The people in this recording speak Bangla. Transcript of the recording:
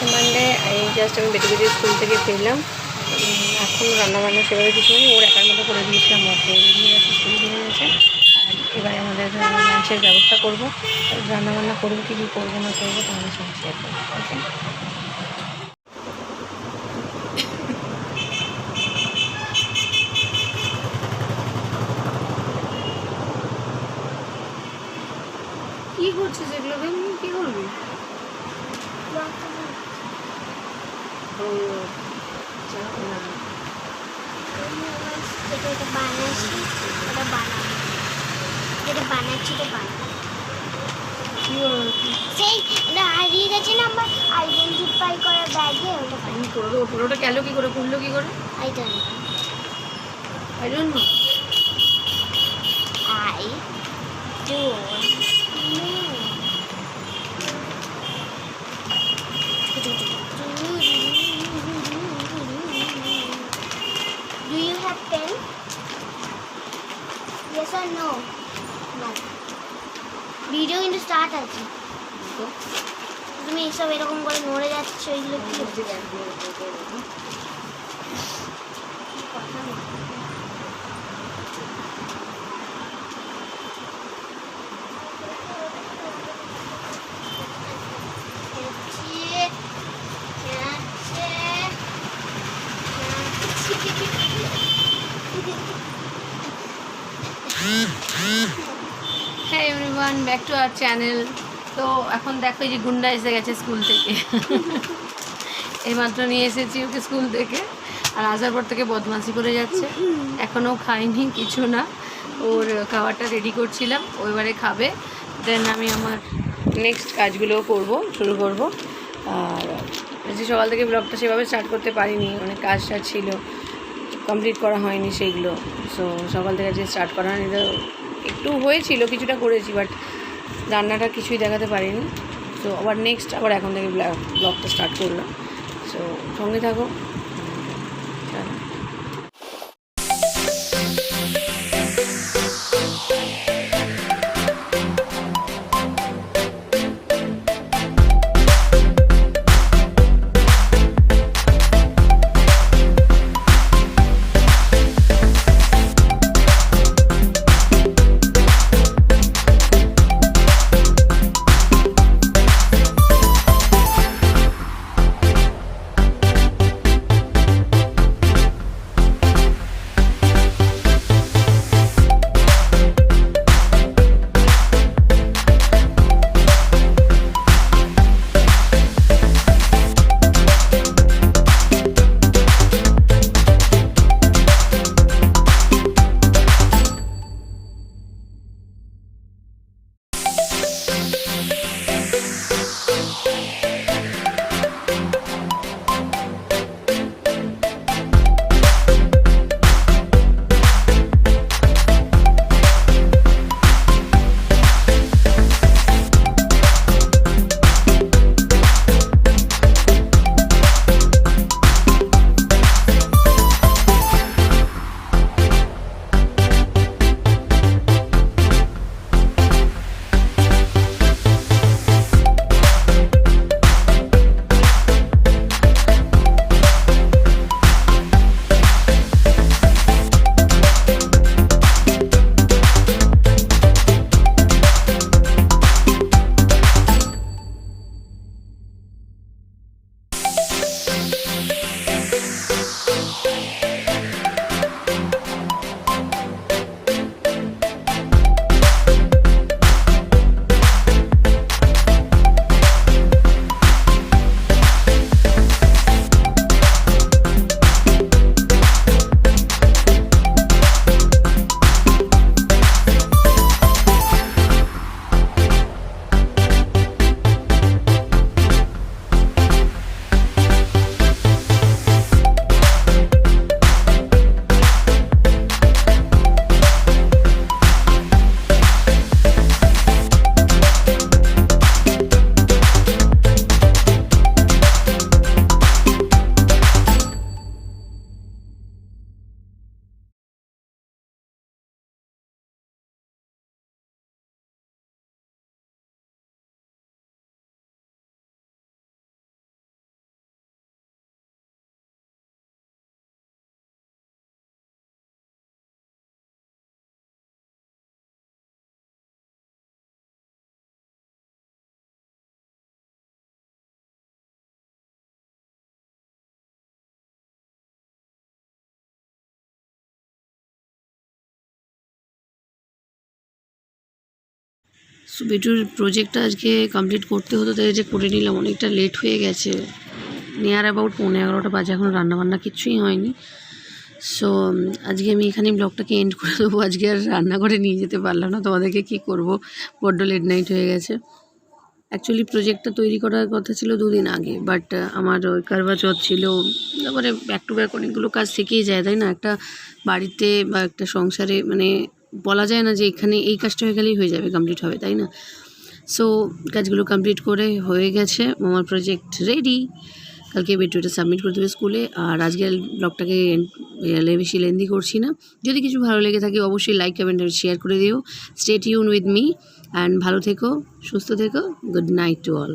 হচ্ছে মানডে। এই জাস্ট আমি বেটি স্কুল থেকে ফিরলাম। এখন রান্নাবান্না সেভাবে কিছু নেই, ওর একার মতো করে দিয়েছিলাম, ওকে দিয়ে গেছে, স্কুল দিয়ে গেছে। আর এবারে আমাদের লাঞ্চের ব্যবস্থা করবো, রান্নাবান্না করবো কি কী করবো না করবো তোমাদের সঙ্গে শেয়ার করবো। ওকে, কী করছিস এগুলো? কী করবি? ও না, হারিয়ে গেছে না আমার আইডেন্টিফাই করার ব্যাগে। ওটা গেল কি করে, খুললো কি করে? I don't know. I don't know. Do you have pen? Yes or no? No. Video কিন্তু স্টার্ট আছে। তুমি এইসব এরকম করে নড়ে যাচ্ছ, এগুলো কি হচ্ছে? হ্যাঁ everyone, back to our channel. তো এখন দেখো এই যে গুন্ডা এসে গেছে স্কুল থেকে। এইমাত্র নিয়ে এসেছি ওকে স্কুল থেকে, আর আসার পর থেকে বদমাশি করে যাচ্ছে। এখনও খাইনি কিছু না, ওর খাবারটা রেডি করছিলাম, ও এবারে খাবে, দেন আমি আমার নেক্সট কাজগুলো শুরু করব। আর যে সকাল থেকে ব্লগটা সেভাবে স্টার্ট করতে পারিনি, অনেক কাজ ছিল, কমপ্লিট করা হয়নি সেইগুলো। সো সকাল থেকে যে স্টার্ট করা হয়নি, তো একটু হয়েছিল, কিছুটা করেছি, বাট রান্নাটা কিছুই দেখাতে পারিনি। সো আবার নেক্সট এখন থেকে ব্লগটা স্টার্ট করলাম। সো সঙ্গে থাকো। চলো। সো বিটুর প্রজেক্টটা আজকে কমপ্লিট করতে হতো, তাই যে করে নিলাম। অনেকটা লেট হয়ে গেছে, নিয়ার অ্যাবাউট 11:15 বাজে, এখনও রান্নাবান্না কিচ্ছুই হয়নি। সো আজকে আমি এখানেই ব্লগটাকে এন্ড করে দেবো। আজকে আর রান্না করে নিয়ে যেতে পারলাম না তোমাদেরকে, কী করব, বড্ড লেট নাইট হয়ে গেছে। অ্যাকচুয়ালি প্রজেক্টটা তৈরি করার কথা ছিল 2 দিন আগে, বাট আমার ওই কারবা চৌথ ছিল, তারপরে ব্যাক টু ব্যাক অনেকগুলো কাজ থেকেই যায়, তাই না? একটা বাড়িতে বা একটা সংসারে মানে বলা যায় না যে এখানে এই কাজটা হয়ে গেলেই হয়ে যাবে, কমপ্লিট হবে, তাই না? সো কাজগুলো কমপ্লিট করে হয়ে গেছে, আমার প্রজেক্ট রেডি। কালকে ভিডিওটা সাবমিট করে দেবে স্কুলে। আর আজকের ব্লগটাকে বেশি লেন্দি করছি না। যদি কিছু ভালো লেগে থাকে অবশ্যই লাইক, কমেন্ট আর শেয়ার করে দিও। Stay tune with me and ভালো থেকো, সুস্থ থেকো। Good night to all.